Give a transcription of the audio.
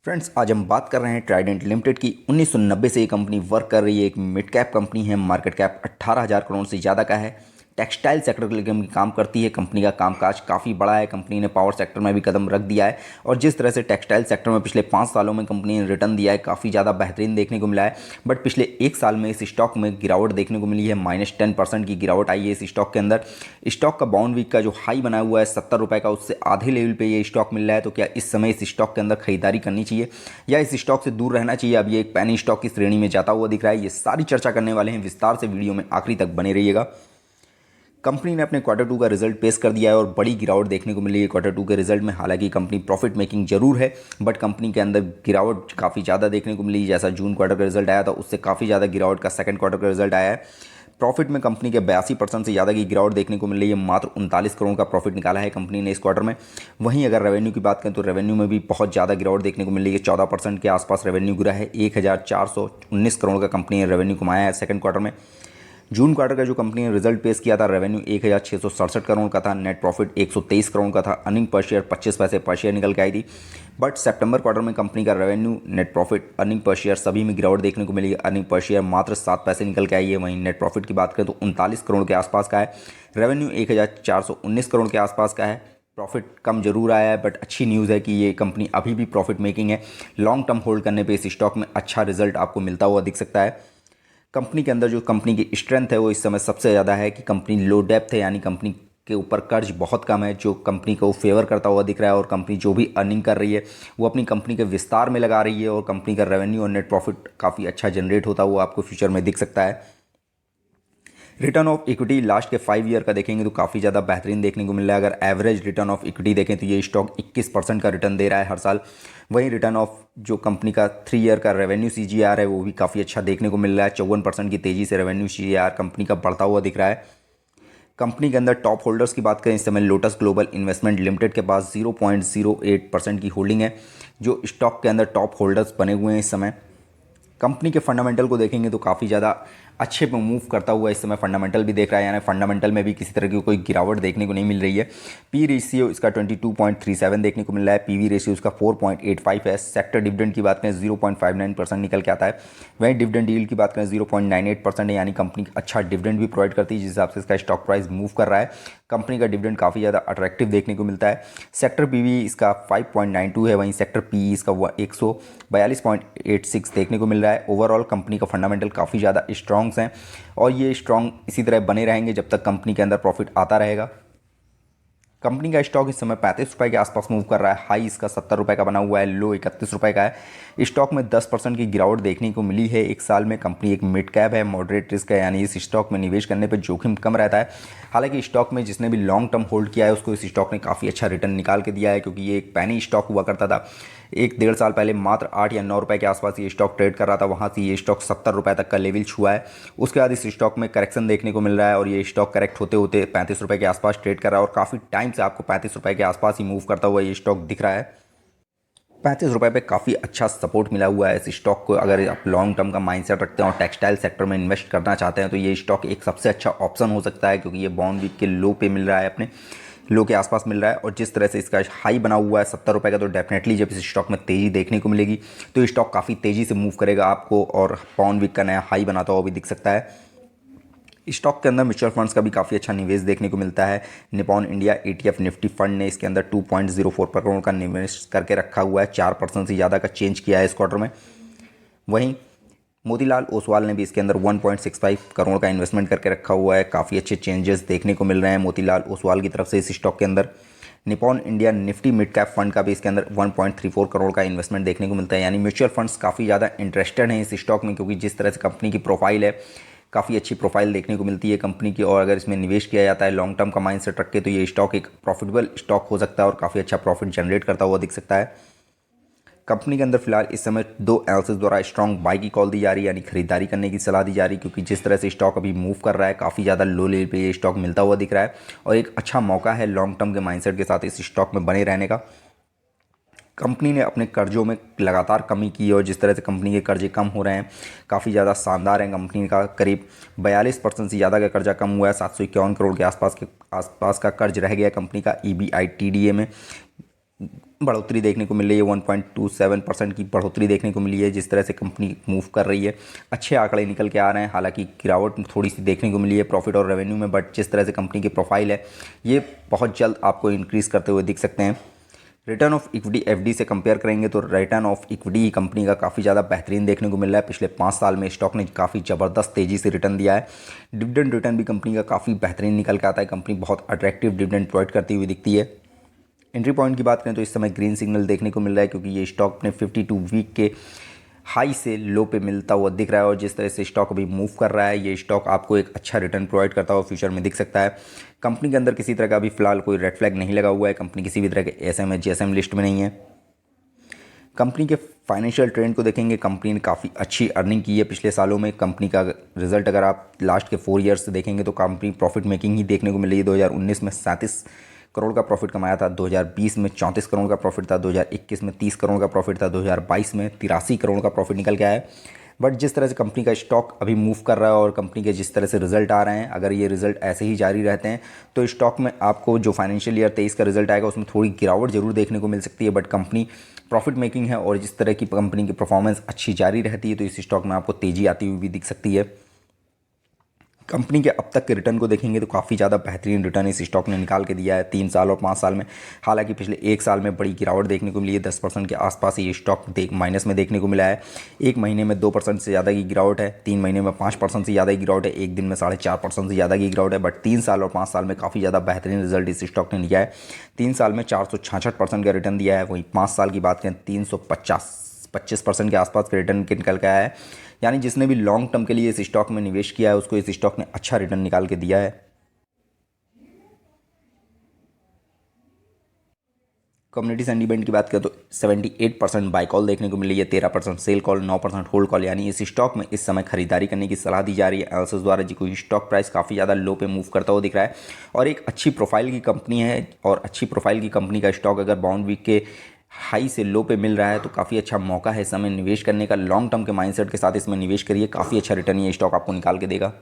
Friends, आज हम बात कर रहे हैं ट्राइडेंट लिमिटेड की। 1990 से ये कंपनी वर्क कर रही है। एक मिड कैप कंपनी है। मार्केट कैप 18,000 करोड़ से ज़्यादा का है। टेक्सटाइल सेक्टर के लिए कंपनी काम करती है। कंपनी का कामकाज काफ़ी बड़ा है। कंपनी ने पावर सेक्टर में भी कदम रख दिया है और जिस तरह से टेक्सटाइल सेक्टर में पिछले 5 सालों में कंपनी ने रिटर्न दिया है, काफ़ी ज़्यादा बेहतरीन देखने को मिला है। बट पिछले 1 साल में इस स्टॉक में गिरावट देखने को मिली है। -10% की गिरावट आई है इस स्टॉक के अंदर। स्टॉक का बाउंड वीक का जो हाई बना हुआ है 70 रुपये का, उससे आधे लेवल पे ये स्टॉक मिल रहा है। तो क्या इस समय इस स्टॉक के अंदर खरीदारी करनी चाहिए या इस स्टॉक से दूर रहना चाहिए? अब ये एक पैनी स्टॉक की श्रेणी में जाता हुआ दिख रहा है। ये सारी चर्चा करने वाले हैं विस्तार से। वीडियो में आखिरी तक बने रहिएगा। कंपनी ने अपने क्वार्टर 2 का रिजल्ट पेश कर दिया है और बड़ी गिरावट देखने को मिली है क्वार्टर 2 के रिजल्ट में। हालांकि कंपनी प्रॉफिट मेकिंग जरूर है, बट कंपनी के अंदर गिरावट काफ़ी ज़्यादा देखने को मिली। जैसा जून क्वार्टर का रिजल्ट आया था, उससे काफ़ी ज़्यादा गिरावट का सेकंड क्वार्टर का रिजल्ट आया है। प्रॉफिट में कंपनी के 82% से ज़्यादा की गिरावट देखने को मिल रही है। मात्र 39 करोड़ का प्रॉफिट निकाला है कंपनी ने इस क्वार्टर में। वहीं अगर रेवेन्यू की बात करें तो रेवेन्यू में भी बहुत ज़्यादा गिरावट देखने को मिल रही है। 14% के आसपास रेवेन्यू गिरा है। 1419 करोड़ का कंपनी ने रेवेन्यू कमाया है सेकंड क्वार्टर में। जून क्वार्टर का जो कंपनी ने रिजल्ट पेश किया था, रेवेन्यू 1667 करोड़ का था, नेट प्रॉफिट 123 करोड़ का था, अर्निंग पर शेयर 25 पैसे पर शेयर निकल के आई थी। बट सितंबर क्वार्टर में कंपनी का revenue, net profit, earning per share सभी में गिरावट देखने को मिली है। अर्निंग पर शेयर मात्र 7 पैसे निकल के आई है। वहीं नेट प्रॉफिट की बात करें तो 39 करोड़ के आसपास का है। रेवेन्यू 1419 करोड़ के आसपास का है। प्रॉफिट कम जरूर आया है, बट अच्छी न्यूज़ है कि ये कंपनी अभी भी प्रॉफिट मेकिंग है। लॉन्ग टर्म होल्ड करने पे इस स्टॉक में अच्छा रिजल्ट आपको मिलता हुआ दिख सकता है। कंपनी के अंदर जो कंपनी की स्ट्रेंथ है वो इस समय सबसे ज़्यादा है कि कंपनी लो डेप्थ है, यानी कंपनी के ऊपर कर्ज बहुत कम है, जो कंपनी को फेवर करता हुआ दिख रहा है। और कंपनी जो भी अर्निंग कर रही है वो अपनी कंपनी के विस्तार में लगा रही है और कंपनी का रेवेन्यू और नेट प्रॉफिट काफ़ी अच्छा जनरेट होता हुआ आपको फ्यूचर में दिख सकता है। रिटर्न ऑफ इक्विटी लास्ट के 5 ईयर का देखेंगे तो काफ़ी ज़्यादा बेहतरीन देखने को मिल रहा है। अगर एवरेज रिटर्न ऑफ इक्विटी देखें तो ये स्टॉक 21% का रिटर्न दे रहा है हर साल। वहीं रिटर्न ऑफ जो कंपनी का 3 ईयर का रेवेन्यू CGR है वो भी काफ़ी अच्छा देखने को मिल रहा है। 54% की तेज़ी से रेवेन्यू CGR कंपनी का बढ़ता हुआ दिख रहा है। कंपनी के अंदर टॉप होल्डर्स की बात करें, इस समय लोटस ग्लोबल इन्वेस्टमेंट लिमिटेड के पास 0.08% की होल्डिंग है, जो स्टॉक के अंदर टॉप होल्डर्स बने हुए हैं इस समय। कंपनी के फंडामेंटल को देखेंगे तो काफ़ी ज़्यादा अच्छे पे मूव करता हुआ इस समय फंडामेंटल भी देख रहा है, यानी फंडामेंटल में भी किसी तरह की कोई गिरावट देखने को नहीं मिल रही है। पी रेशियो इसका 22.37 देखने को मिल रहा है। पीवी रेशियो इसका 4.85 है। सेक्टर डिविडेंड की बात करें 0.59% निकल के आता है। वहीं डिविडेंड यील्ड की बात करें 0.98% है, यानी कंपनी अच्छा डिविडेंड भी प्रोवाइड करती है, जिस हिसाब से इसका स्टॉक प्राइस मूव कर रहा है। कंपनी का डिविडेंड काफ़ी ज़्यादा अट्रैक्टिव देखने को मिलता है। सेक्टर पीवी इसका 5.92 है। वहीं सेक्टर पीई इसका 142.86 देखने को मिल रहा है। ओवरऑल कंपनी का फंडामेंटल काफ़ी ज़्यादा स्ट्रॉन्ग्स हैं और ये स्ट्रॉन्ग इसी तरह बने रहेंगे जब तक कंपनी के अंदर प्रॉफिट आता रहेगा। कंपनी का स्टॉक इस समय 35 रुपये के आसपास मूव कर रहा है। हाई इसका 70 रुपये का बना हुआ है, लो 31 रुपये का है। स्टॉक में 10% की गिरावट देखने को मिली है 1 साल में। कंपनी एक मिड कैप है, मॉडरेट रिस्क है, यानी इस स्टॉक में निवेश करने पर जोखिम कम रहता है। हालांकि स्टॉक में जिसने भी लॉन्ग टर्म होल्ड किया है उसको इस स्टॉक ने काफ़ी अच्छा रिटर्न निकाल के दिया है, क्योंकि ये एक पैनी स्टॉक हुआ करता था। 1-1.5 साल पहले मात्र 8 या 9 रुपये के आसपास ये स्टॉक ट्रेड कर रहा था। वहाँ से ये स्टॉक 70 रुपये तक का लेवल छुआ है। उसके बाद इस स्टॉक में करेक्शन देखने को मिल रहा है और ये स्टॉक करेक्ट होते होते 35 रुपये के आसपास ट्रेड कर रहा है और काफ़ी टाइम से आपको 35 रुपये के आसपास ही मूव करता हुआ ये स्टॉक दिख रहा है। 35 रुपये पे काफ़ी अच्छा सपोर्ट मिला हुआ है इस स्टॉक को। अगर आप लॉन्ग टर्म का माइंडसेट रखते हैं और टेक्सटाइल सेक्टर में इन्वेस्ट करना चाहते हैं तो ये स्टॉक एक सबसे अच्छा ऑप्शन हो सकता है, क्योंकि ये बॉन्ड वीक के लो पे मिल रहा है, अपने लो के आसपास मिल रहा है। और जिस तरह से इसका हाई बना हुआ है 70 रुपये का, तो डेफिनेटली जब इस स्टॉक में तेज़ी देखने को मिलेगी तो ये स्टॉक काफ़ी तेज़ी से मूव करेगा आपको और बॉन्ड वीक का नया हाई बनाता हुआ भी दिख सकता है। स्टॉक के अंदर म्यूचुअल फंड्स का भी काफ़ी अच्छा निवेश देखने को मिलता है। Nippon India ETF Nifty fund ने इसके अंदर 2.04 करोड़ का निवेश करके रखा हुआ है। 4% से ज़्यादा का चेंज किया है इस क्वार्टर में। वहीं मोतीलाल ओसवाल ने भी इसके अंदर 1.65 करोड़ का इन्वेस्टमेंट करके रखा हुआ है। काफ़ी अच्छे चेंजेस देखने को मिल रहे हैं मोतीलाल ओसवाल की तरफ से इस स्टॉक के अंदर। Nippon India Nifty mid cap fund का भी इसके अंदर 1.34 करोड़ का इन्वेस्टमेंट देखने को मिलता है, यानी म्यूचुअल फंड्स काफ़ी ज़्यादा इंटरेस्टेड हैं इस स्टॉक में, क्योंकि जिस तरह से कंपनी की प्रोफाइल है, काफ़ी अच्छी प्रोफाइल देखने को मिलती है कंपनी की। और अगर इसमें निवेश किया जाता है लॉन्ग टर्म का माइंडसेट रख के, तो ये स्टॉक एक प्रॉफिटेबल स्टॉक हो सकता है और काफ़ी अच्छा प्रॉफिट जनरेट करता हुआ दिख सकता है। कंपनी के अंदर फिलहाल इस समय 2 एनालिसिस द्वारा स्ट्रॉन्ग बाई की कॉल दी जा रही है, यानी खरीदारी करने की सलाह दी जा रही है, क्योंकि जिस तरह से स्टॉक अभी मूव कर रहा है काफ़ी ज़्यादा लो लेवल पे ये स्टॉक मिलता हुआ दिख रहा है और एक अच्छा मौका है लॉन्ग टर्म के माइंडसेट के साथ इस स्टॉक में बने रहने का। कंपनी ने अपने कर्जों में लगातार कमी की और जिस तरह से कंपनी के कर्जे कम हो रहे हैं काफ़ी ज़्यादा शानदार है। कंपनी का करीब 42% से ज़्यादा का कर्जा कम हुआ है। 751 करोड़ के आसपास का कर्ज रह गया कंपनी का EBITDA में। बढ़ोतरी देखने को मिल रही है। 1.27% की बढ़ोतरी देखने को मिली है। जिस तरह से कंपनी मूव कर रही है, अच्छे आंकड़े निकल के आ रहे हैं। हालांकि गिरावट थोड़ी सी देखने को मिली है प्रॉफिट और रेवेन्यू में, बट जिस तरह से कंपनी की प्रोफाइल है ये बहुत जल्द आपको इंक्रीज़ करते हुए दिख सकते हैं। रिटर्न ऑफ इक्विटी एफडी से कंपेयर करेंगे तो रिटर्न ऑफ इक्विटी कंपनी का काफ़ी ज़्यादा बेहतरीन देखने को मिल रहा है। पिछले 5 साल में स्टॉक ने काफ़ी ज़बरदस्त तेज़ी से रिटर्न दिया है। डिविडेंड रिटर्न भी कंपनी का काफ़ी बेहतरीन निकल के आता है। कंपनी बहुत अट्रैक्टिव डिविडेंड प्रोवाइड करती हुई दिखती है। एंट्री पॉइंट की बात करें तो इस समय ग्रीन सिग्नल देखने को मिल रहा है, क्योंकि ये स्टॉक अपने 52 वीक के हाई से लो पे मिलता हुआ दिख रहा है। और जिस तरह से स्टॉक अभी मूव कर रहा है, ये स्टॉक आपको एक अच्छा रिटर्न प्रोवाइड करता हुआ फ्यूचर में दिख सकता है। कंपनी के अंदर किसी तरह का अभी फिलहाल कोई रेड फ्लैग नहीं लगा हुआ है। कंपनी किसी भी तरह के एसएम जीएसएम लिस्ट में नहीं है। कंपनी के फाइनेंशियल ट्रेंड को देखेंगे, कंपनी ने काफ़ी अच्छी अर्निंग की है पिछले सालों में। कंपनी का रिजल्ट अगर आप लास्ट के 4 ईयर्स से देखेंगे तो कंपनी प्रॉफिट मेकिंग ही देखने को मिल रही है। 2019 में 37 करोड़ का प्रॉफिट कमाया था, 2020 में 34 करोड़ का प्रॉफिट था, 2021 में 30 करोड़ का प्रॉफिट था, 2022 में 83 करोड़ का प्रॉफिट निकल के आया है। बट जिस तरह से कंपनी का स्टॉक अभी मूव कर रहा है और कंपनी के जिस तरह से रिजल्ट आ रहे हैं, अगर ये रिजल्ट ऐसे ही जारी रहते हैं तो स्टॉक में आपको जो फाइनेंशियल ईयर 23 का रिजल्ट आएगा उसमें थोड़ी गिरावट जरूर देखने को मिल सकती है। बट कंपनी प्रॉफिट मेकिंग है और जिस तरह की कंपनी की परफॉर्मेंस अच्छी जारी रहती है तो इस स्टॉक में आपको तेज़ी आती हुई भी दिख सकती है। कंपनी के अब तक के रिटर्न को देखेंगे तो काफ़ी ज़्यादा बेहतरीन रिटर्न इस स्टॉक ने निकाल के दिया है 3 साल और 5 साल में। हालांकि पिछले 1 साल में बड़ी गिरावट देखने को मिली है, 10% के आसपास ये स्टॉक माइनस में देखने को मिला है। 1 महीने में 2% से ज़्यादा की गिरावट है, 3 महीने में 5% से ज़्यादा की गिरावट है, 1 दिन में 4.5% से ज़्यादा की गिरावट है। बट 3 साल और 5 साल में काफ़ी ज़्यादा बेहतरीन रिजल्ट इस स्टॉक ने दिया है। 3 साल में 466% का रिटर्न दिया है। वहीं 5 साल की बात करें 25% के आसपास के रिटर्न के निकल के आया है। यानी जिसने भी लॉन्ग टर्म के लिए इस स्टॉक में निवेश किया है उसको इस स्टॉक ने अच्छा रिटर्न निकाल के दिया है। कम्युनिटी सेंटीमेंट की बात करें तो 78% बाय कॉल देखने को मिली है, 13% सेल कॉल, 9% होल्ड कॉल। यानी इस स्टॉक में इस समय खरीदारी करने की सलाह दी जा रही है एनालिसिस द्वारा। जी कोई स्टॉक प्राइस काफ़ी ज़्यादा लो पे मूव करता हुआ दिख रहा है और एक अच्छी प्रोफाइल की कंपनी है। और अच्छी प्रोफाइल की कंपनी का स्टॉक अगर बाउंड वीक के हाई से लो पे मिल रहा है तो काफ़ी अच्छा मौका है इस समय निवेश करने का। लॉन्ग टर्म के माइंडसेट के साथ इसमें निवेश करिए, काफ़ी अच्छा रिटर्न ये स्टॉक आपको निकाल के देगा।